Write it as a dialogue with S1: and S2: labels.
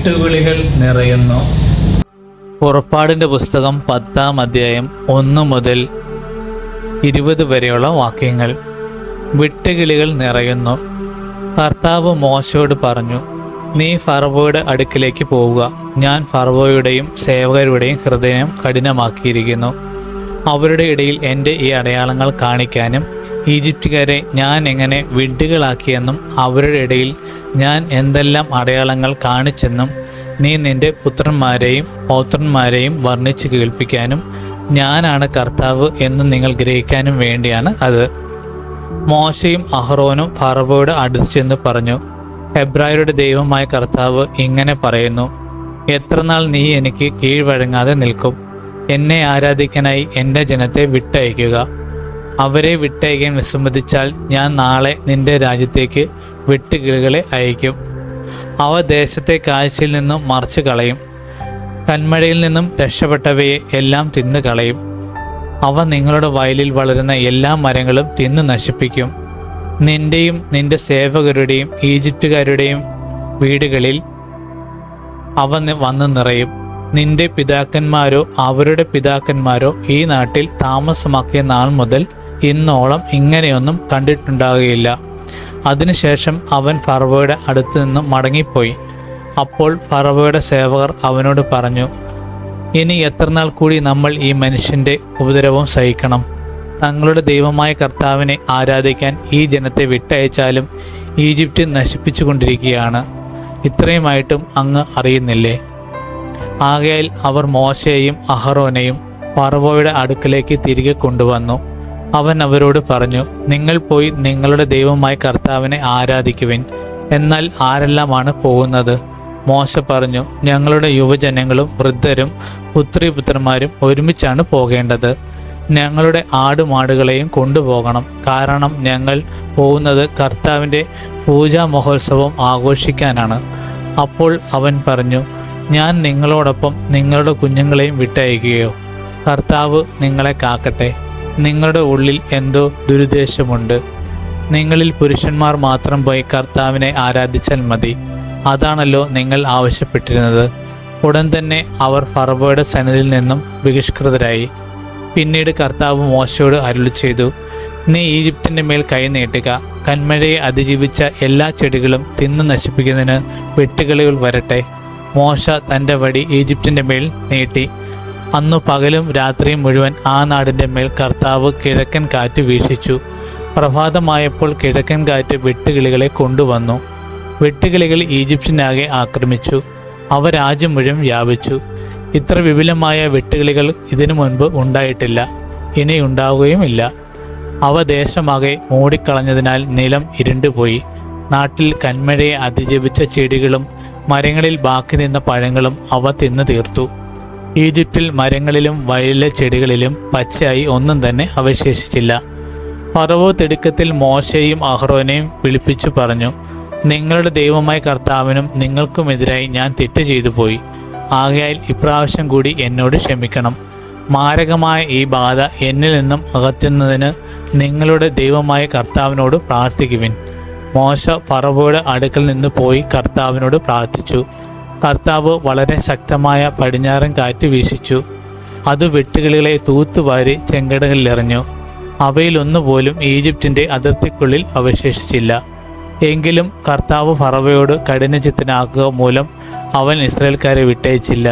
S1: വെട്ടുകിളികൾ നിറയുന്നു. പുറപ്പാടിൻ്റെ പുസ്തകം 10-ാം അധ്യായം 1 മുതൽ 20 വരെയുള്ള വാക്യങ്ങൾ. വെട്ടുകിളികൾ നിറയുന്നു. കർത്താവ് മോശയോട് പറഞ്ഞു, നീ ഫറവോയുടെ അടുക്കിലേക്ക് പോവുക. ഞാൻ ഫറവോയുടെയും സേവകരുടെയും ഹൃദയം കഠിനമാക്കിയിരിക്കുന്നു. അവരുടെ ഇടയിൽ എൻ്റെ ഈ അടയാളങ്ങൾ കാണിക്കാനും ഈജിപ്തുകാരെ ഞാൻ എങ്ങനെ വിഡ്ഢികളാക്കിയെന്നും അവരുടെ ഇടയിൽ ഞാൻ എന്തെല്ലാം അടയാളങ്ങൾ കാണിച്ചെന്നും നീ നിൻ്റെ പുത്രന്മാരെയും പൗത്രന്മാരെയും വർണ്ണിച്ച് കേൾപ്പിക്കാനും ഞാനാണ് കർത്താവ് എന്ന് നിങ്ങൾ ഗ്രഹിക്കാനും വേണ്ടിയാണ് അത്. മോശയും അഹ്റോനും ഫറവോയുടെ അടുത്ത് ചെന്ന് പറഞ്ഞു, ഹെബ്രായരുടെ ദൈവമായ കർത്താവ് ഇങ്ങനെ പറയുന്നു, എത്രനാൾ നീ എനിക്ക് കീഴ്വഴങ്ങാതെ നിൽക്കും? എന്നെ ആരാധിക്കാനായി എൻ്റെ ജനത്തെ വിട്ടയക്കുക. അവരെ വിട്ടയക്കാൻ വിസമ്മതിച്ചാൽ ഞാൻ നാളെ നിന്റെ രാജ്യത്തേക്ക് വെട്ടുകിളികളെ അയക്കും. അവ ദേശത്തെ കാഴ്ചയിൽ നിന്നും മറിച്ച് കളയും. കന്മഴയിൽ നിന്നും രക്ഷപ്പെട്ടവയെ എല്ലാം തിന്നു കളയും. അവ നിങ്ങളുടെ വയലിൽ വളരുന്ന എല്ലാ മരങ്ങളും തിന്നു നശിപ്പിക്കും. നിന്റെയും നിന്റെ സേവകരുടെയും ഈജിപ്തുകാരുടെയും വീടുകളിൽ അവ വന്ന് നിറയും. നിന്റെ പിതാക്കന്മാരോ അവരുടെ പിതാക്കന്മാരോ ഈ നാട്ടിൽ താമസമാക്കിയ നാൾ മുതൽ ഇന്നോളം ഇങ്ങനെയൊന്നും കണ്ടിട്ടുണ്ടാകുകയില്ല. അതിനുശേഷം അവൻ ഫറവോയുടെ അടുത്ത് നിന്ന് മടങ്ങിപ്പോയി. അപ്പോൾ ഫറവോയുടെ സേവകർ അവനോട് പറഞ്ഞു, ഇനി എത്രനാൾ കൂടി നമ്മൾ ഈ മനുഷ്യൻ്റെ ഉപദ്രവം സഹിക്കണം? തങ്ങളുടെ ദൈവമായ കർത്താവിനെ ആരാധിക്കാൻ ഈ ജനത്തെ വിട്ടയച്ചാലും ഈജിപ്റ്റ് നശിപ്പിച്ചു കൊണ്ടിരിക്കുകയാണ്. ഇത്രയുമായിട്ടും അങ്ങ് അറിയുന്നില്ലേ? ആകയാൽ അവർ മോശയെയും അഹറോനെയും ഫറവോയുടെ അടുക്കലേക്ക് തിരികെ കൊണ്ടുവന്നു. അവൻ അവരോട് പറഞ്ഞു, നിങ്ങൾ പോയി നിങ്ങളുടെ ദൈവമായ കർത്താവിനെ ആരാധിക്കുവിൻ. എന്നാൽ ആരെല്ലാമാണ് പോകുന്നത്? മോശ പറഞ്ഞു, ഞങ്ങളുടെ യുവജനങ്ങളും വൃദ്ധരും പുത്രിപുത്രന്മാരും ഒരുമിച്ചാണ് പോകേണ്ടത്. ഞങ്ങളുടെ ആടുമാടുകളെയും കൊണ്ടുപോകണം. കാരണം ഞങ്ങൾ പോകുന്നത് കർത്താവിൻ്റെ പൂജാ മഹോത്സവം ആഘോഷിക്കാനാണ്. അപ്പോൾ അവൻ പറഞ്ഞു, ഞാൻ നിങ്ങളോടൊപ്പം നിങ്ങളുടെ കുഞ്ഞുങ്ങളെയും വിട്ടയക്കുകയോ? കർത്താവ് നിങ്ങളെ കാക്കട്ടെ. നിങ്ങളുടെ ഉള്ളിൽ എന്തോ ദുരുദ്ദേശമുണ്ട്. നിങ്ങളിൽ പുരുഷന്മാർ മാത്രം പോയി കർത്താവിനെ ആരാധിച്ചാൽ മതി. അതാണല്ലോ നിങ്ങൾ ആവശ്യപ്പെട്ടിരുന്നത്. ഉടൻ തന്നെ അവർ ഫറവോയുടെ സന്നിധിയിൽ നിന്നും ബഹിഷ്കൃതരായി. പിന്നീട് കർത്താവ് മോശയോട് അരുളി ചെയ്തു, നീ ഈജിപ്തിൻ്റെ മേൽ കൈ നീട്ടുക. കന്മഴയെ അതിജീവിച്ച എല്ലാ ചെടികളും തിന്ന് നശിപ്പിക്കുന്നതിന് വെട്ടുകിളികൾ വരട്ടെ. മോശ തൻ്റെ വടി ഈജിപ്തിൻ്റെ മേൽ നീട്ടി. അന്നു പകലും രാത്രിയും മുഴുവൻ ആ നാടിൻ്റെ മേൽ കർത്താവ് കിഴക്കൻ കാറ്റ് വീശിച്ചു. പ്രഭാതമായപ്പോൾ കിഴക്കൻ കാറ്റ് വെട്ടുകിളികളെ കൊണ്ടുവന്നു. വെട്ടുകിളികൾ ഈജിപ്തിനാകെ ആക്രമിച്ചു. അവ രാജ്യം മുഴുവൻ വ്യാപിച്ചു. ഇത്ര വിപുലമായ വെട്ടുകിളികൾ ഇതിനു മുൻപ് ഉണ്ടായിട്ടില്ല, ഇനി ഉണ്ടാവുകയുമില്ല. അവ ദേശമാകെ മൂടിക്കളഞ്ഞതിനാൽ നിലം ഇരുണ്ടുപോയി. നാട്ടിൽ കന്മഴയെ അതിജീവിച്ച ചെടികളും മരങ്ങളിൽ ബാക്കി നിന്ന പഴങ്ങളും അവ തിന്നു തീർത്തു. ഈജിപ്തിൽ മരങ്ങളിലും വയലിലെ ചെടികളിലും പച്ചയായി ഒന്നും തന്നെ അവശേഷിച്ചില്ല. ഫറവോ തിടുക്കത്തിൽ മോശയെയും അഹ്റോനെയും വിളിപ്പിച്ചു പറഞ്ഞു, നിങ്ങളുടെ ദൈവമായ കർത്താവിനും നിങ്ങൾക്കുമെതിരായി ഞാൻ തെറ്റ് ചെയ്തു പോയി. ആകയാൽ ഇപ്രാവശ്യം കൂടി എന്നോട് ക്ഷമിക്കണം. മാരകമായ ഈ ബാധ എന്നിൽ നിന്നും അകറ്റുന്നതിന് നിങ്ങളുടെ ദൈവമായ കർത്താവിനോട് പ്രാർത്ഥിക്കുവിൻ. മോശ ഫറവോയുടെ അടുക്കൽ നിന്ന് പോയി കർത്താവിനോട് പ്രാർത്ഥിച്ചു. കർത്താവ് വളരെ ശക്തമായ പടിഞ്ഞാറൻ കാറ്റ് വീശിച്ചു. അത് വെട്ടുകിളികളെ തൂത്തുവാരി ചെങ്കടലിലെറിഞ്ഞു. അവയിലൊന്നുപോലും ഈജിപ്തിൻ്റെ അതിർത്തിക്കുള്ളിൽ അവശേഷിച്ചില്ല. എങ്കിലും കർത്താവ് ഫറവോയോട് കഠിനചിത്തനാക്കുക മൂലം അവൻ ഇസ്രായേൽക്കാരെ വിട്ടയച്ചില്ല.